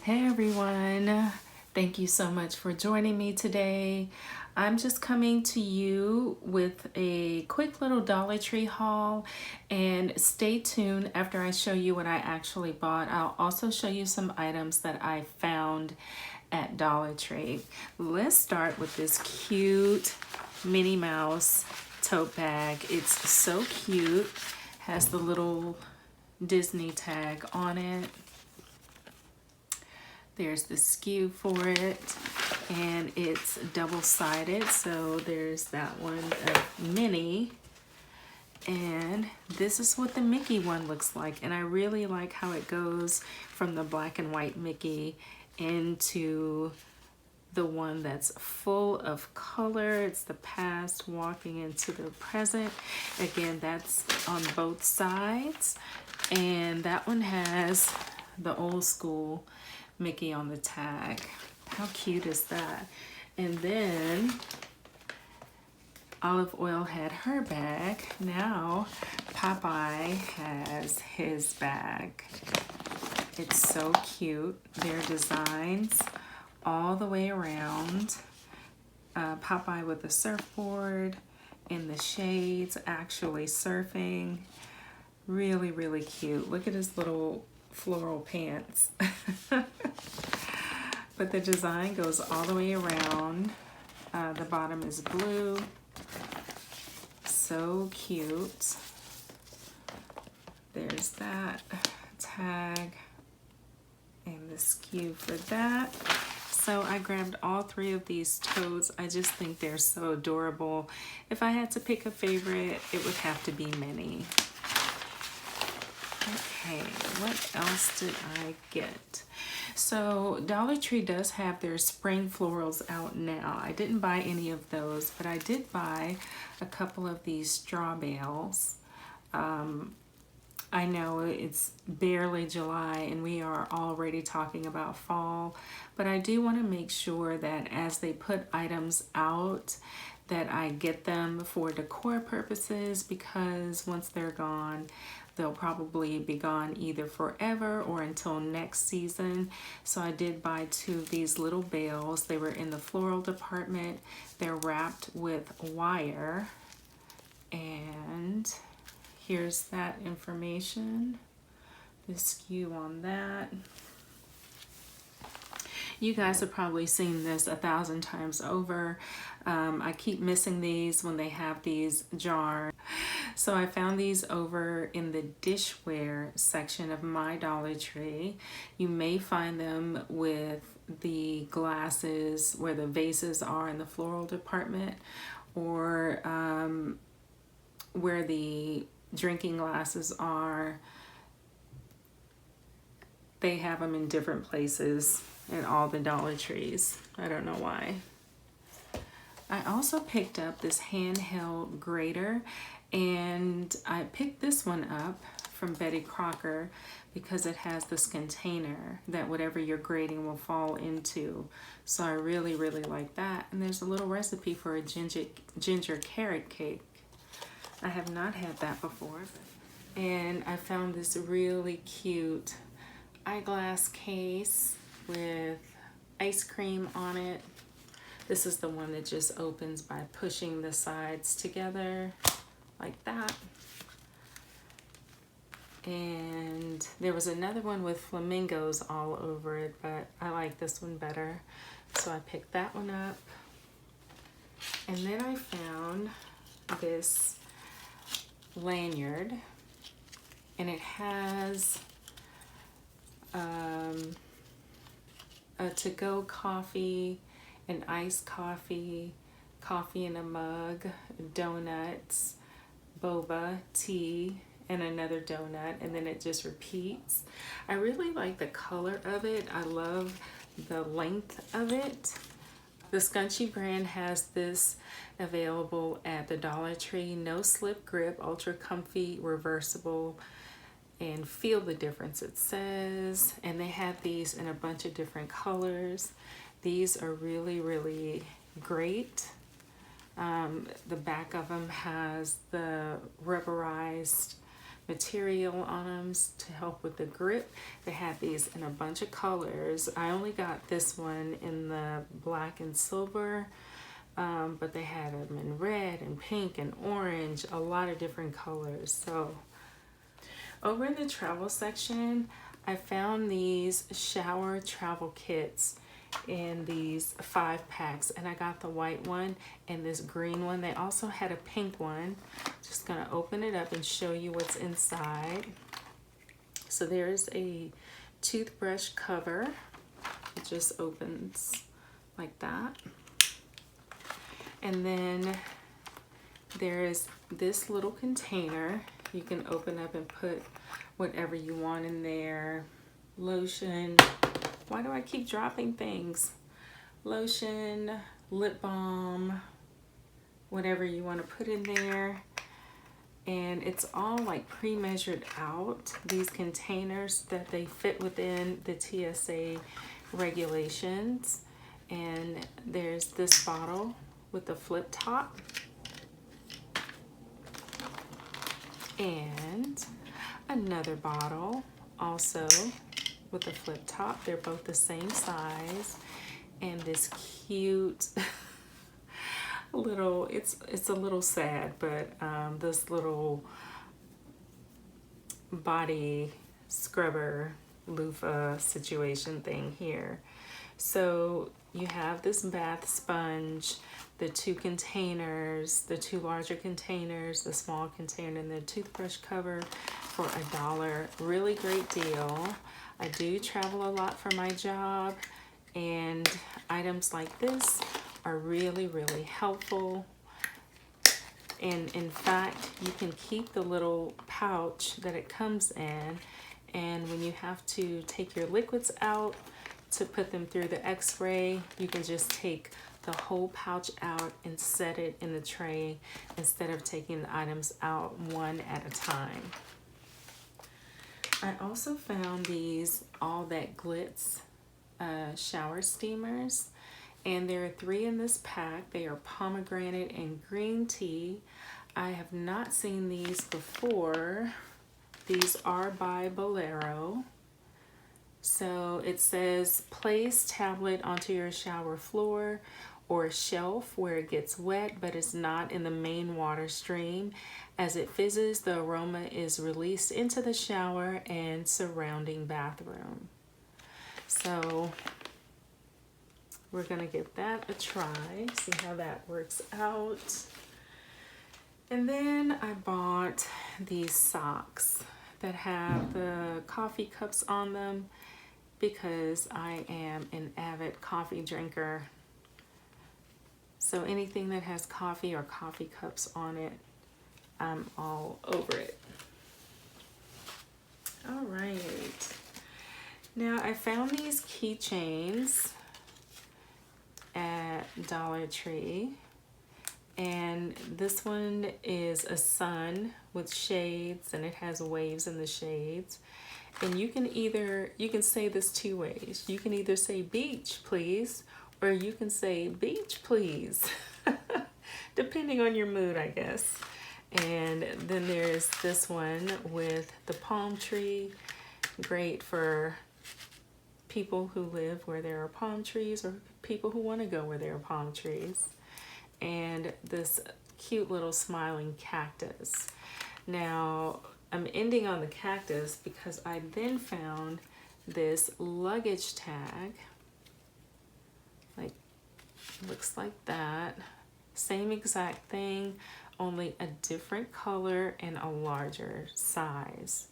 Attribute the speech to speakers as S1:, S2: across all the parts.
S1: Hey everyone, thank you so much for joining me today. I'm just coming to you with a quick little Dollar Tree haul, and stay tuned after I show you what I actually bought. I'll also show you some items that I found at Dollar Tree. Let's start with this cute Minnie Mouse tote bag. It's so cute, has the little Disney tag on it. There's the SKU for it, and it's double-sided, so there's that one of Minnie, and this is what the Mickey one looks like. And I really like how it goes from the black and white Mickey into the one that's full of color. It's the past walking into the present. Again, that's on both sides, and that one has the old school Mickey on the tag. How cute is that? And then Olive Oil had her bag. Now Popeye has his bag. It's so cute. Their designs all the way around. Popeye with the surfboard in the shades, actually surfing. Really, really cute. Look at his little floral pants. But the design goes all the way around. The bottom is blue. So cute. There's that tag and the SKU for that. So I grabbed all three of these totes. I just think they're so adorable. If I had to pick a favorite, it would have to be Minnie. Okay, what else did I get? So Dollar Tree does have their spring florals out now. I didn't buy any of those, but I did buy a couple of these straw bales. I know it's barely July and we are already talking about fall, but I do want to make sure that as they put items out, that I get them for decor purposes, because once they're gone, they'll probably be gone either forever or until next season. So I did buy two of these little bales. They were in the floral department. They're wrapped with wire, and here's that information, the SKU on that. You guys have probably seen this 1,000 times over. I keep missing these when they have these jars. So I found these over in the dishware section of my Dollar Tree. You may find them with the glasses where the vases are in the floral department, or where the drinking glasses are. They have them in different places in all the Dollar Trees. I don't know why. I also picked up this handheld grater, and I picked this one up from Betty Crocker because it has this container that whatever you're grating will fall into. So I really, really like that. And there's a little recipe for a ginger carrot cake. I have not had that before. And I found this really cute eyeglass case with ice cream on it. This is the one that just opens by pushing the sides together like that. And there was another one with flamingos all over it, but I like this one better, so I picked that one up. And then I found this lanyard, and it has a to-go coffee, an iced coffee, coffee in a mug, donuts, boba, tea, and another donut, and then it just repeats. I really like the color of it. I love the length of it. The Scunchie brand has this available at the Dollar Tree. No slip grip, ultra comfy, reversible, and feel the difference, it says. And they have these in a bunch of different colors. These are really, really great. The back of them has the rubberized material on them to help with the grip. They had these in a bunch of colors. I only got this one in the black and silver, but they had them in red and pink and orange, a lot of different colors. So over in the travel section, I found these shower travel kits in these 5 packs, and I got the white one and this green one. They also had a pink one. Just gonna open it up and show you what's inside. So there's a toothbrush cover. It just opens like that. And then there's this little container. You can open up and put whatever you want in there. Lotion. Why do I keep dropping things? Lotion, lip balm, whatever you want to put in there. And it's all like pre-measured out, these containers, that they fit within the TSA regulations. And there's this bottle with the flip top. And another bottle also with a flip top. They're both the same size. And this cute little, it's a little sad, but this little body scrubber loofah situation thing here. So you have this bath sponge, the 2 containers, the 2 larger containers, the small container, and the toothbrush cover for $1. Really great deal. I do travel a lot for my job, and items like this are really, really helpful. And in fact, you can keep the little pouch that it comes in, and when you have to take your liquids out to put them through the x-ray, you can just take the whole pouch out and set it in the tray instead of taking the items out one at a time. I also found these All That Glitz shower steamers, and there are 3 in this pack. They are pomegranate and green tea. I have not seen these before. These are by Bolero. So it says place tablet onto your shower floor or shelf where it gets wet but is not in the main water stream. As it fizzes, the aroma is released into the shower and surrounding bathroom. So we're gonna give that a try, see how that works out. And then I bought these socks that have the coffee cups on them because I am an avid coffee drinker. So anything that has coffee or coffee cups on it, I'm all over it. All right. Now I found these keychains at Dollar Tree, and this one is a sun with shades, and it has waves in the shades. And you can say this 2 ways. You can either say beach please, or you can say beach please, depending on your mood, I guess. And then there's this one with the palm tree, great for people who live where there are palm trees or people who want to go where there are palm trees. And this cute little smiling cactus. Now, I'm ending on the cactus because I then found this luggage tag. Like, looks like that. Same exact thing, only a different color and a larger size.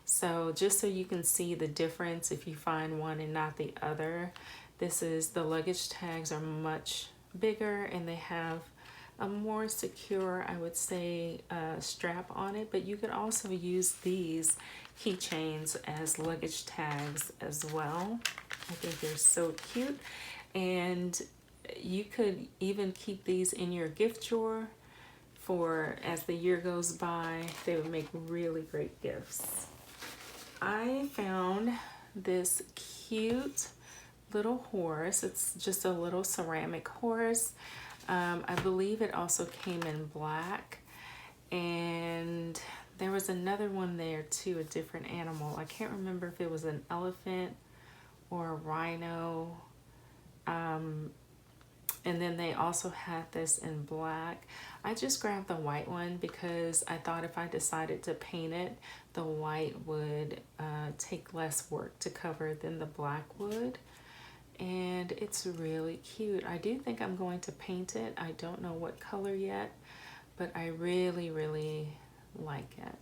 S1: So just so you can see the difference if you find one and not the other, the luggage tags are much bigger and they have a more secure, I would say, strap on it, but you could also use these keychains as luggage tags as well. I think they're so cute, and you could even keep these in your gift drawer for as the year goes by. They would make really great gifts. I found this cute little horse. It's just a little ceramic horse. I believe it also came in black, and There was another one there too, a different animal. I can't remember if it was an elephant or a rhino. And then they also had this in black. I just grabbed the white one because I thought if I decided to paint it, the white would take less work to cover than the black would. And it's really cute. I do think I'm going to paint it. I don't know what color yet, but I really, really like it.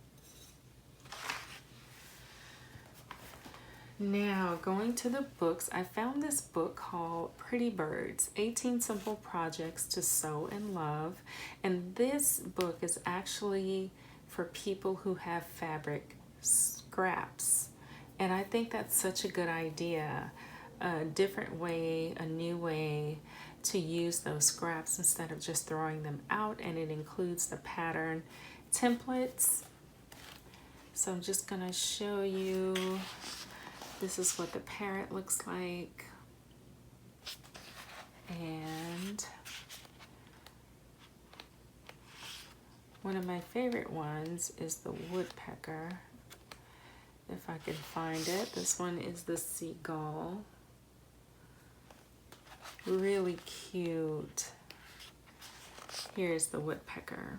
S1: Now, going to the books, I found this book called Pretty Birds, 18 Simple Projects to Sew and Love. And this book is actually for people who have fabric scraps. And I think that's such a good idea. A different way, a new way to use those scraps instead of just throwing them out. And it includes the pattern templates. So I'm just gonna show you. This is what the parent looks like. And one of my favorite ones is the woodpecker. If I can find it. This one is the seagull. Really cute. Here's the woodpecker.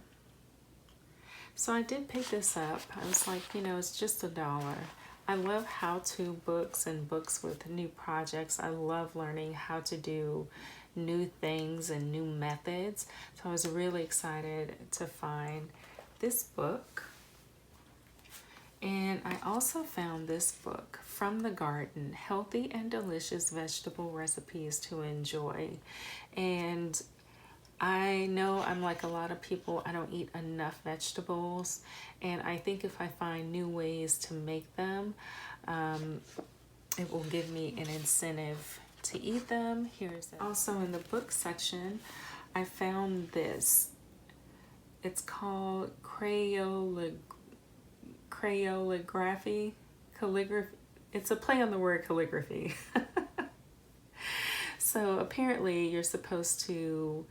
S1: So I did pick this up. I was like, you know, it's just $1. I love how-to books and books with new projects. I love learning how to do new things and new methods. So I was really excited to find this book. And I also found this book, From the Garden, Healthy and Delicious Vegetable Recipes to Enjoy. And I know I'm like a lot of people, I don't eat enough vegetables, and I think if I find new ways to make them, it will give me an incentive to eat them. Here's it. Also in the book section, I found this. It's called Crayolography. Calligraphy. It's a play on the word calligraphy. So apparently you're supposed to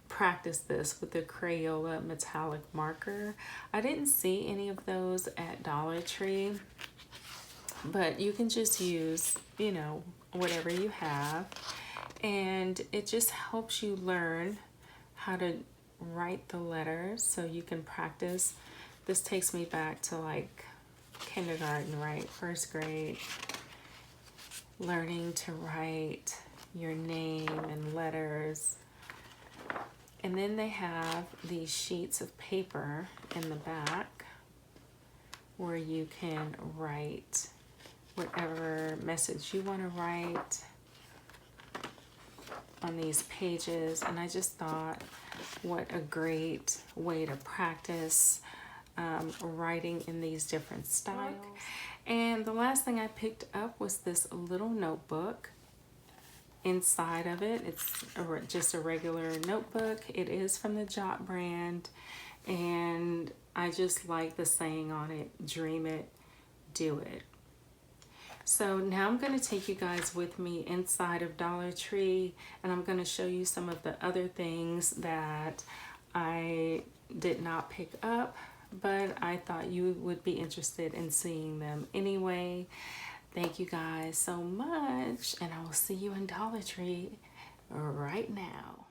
S1: practice this with the Crayola metallic marker. I didn't see any of those at Dollar Tree, but you can just use, you know, whatever you have, and it just helps you learn how to write the letters so you can practice. This takes me back to like kindergarten, right? First grade, learning to write your name and letters. And then they have these sheets of paper in the back where you can write whatever message you want to write on these pages. And I just thought, what a great way to practice writing in these different styles. And the last thing I picked up was this little notebook. Inside of it, it's just a regular notebook. It is from the Jot brand, and I just like the saying on it, dream it, do it. So now I'm going to take you guys with me inside of Dollar Tree, and I'm going to show you some of the other things that I did not pick up, but I thought you would be interested in seeing them anyway. Thank you guys so much, and I will see you in Dollar Tree right now.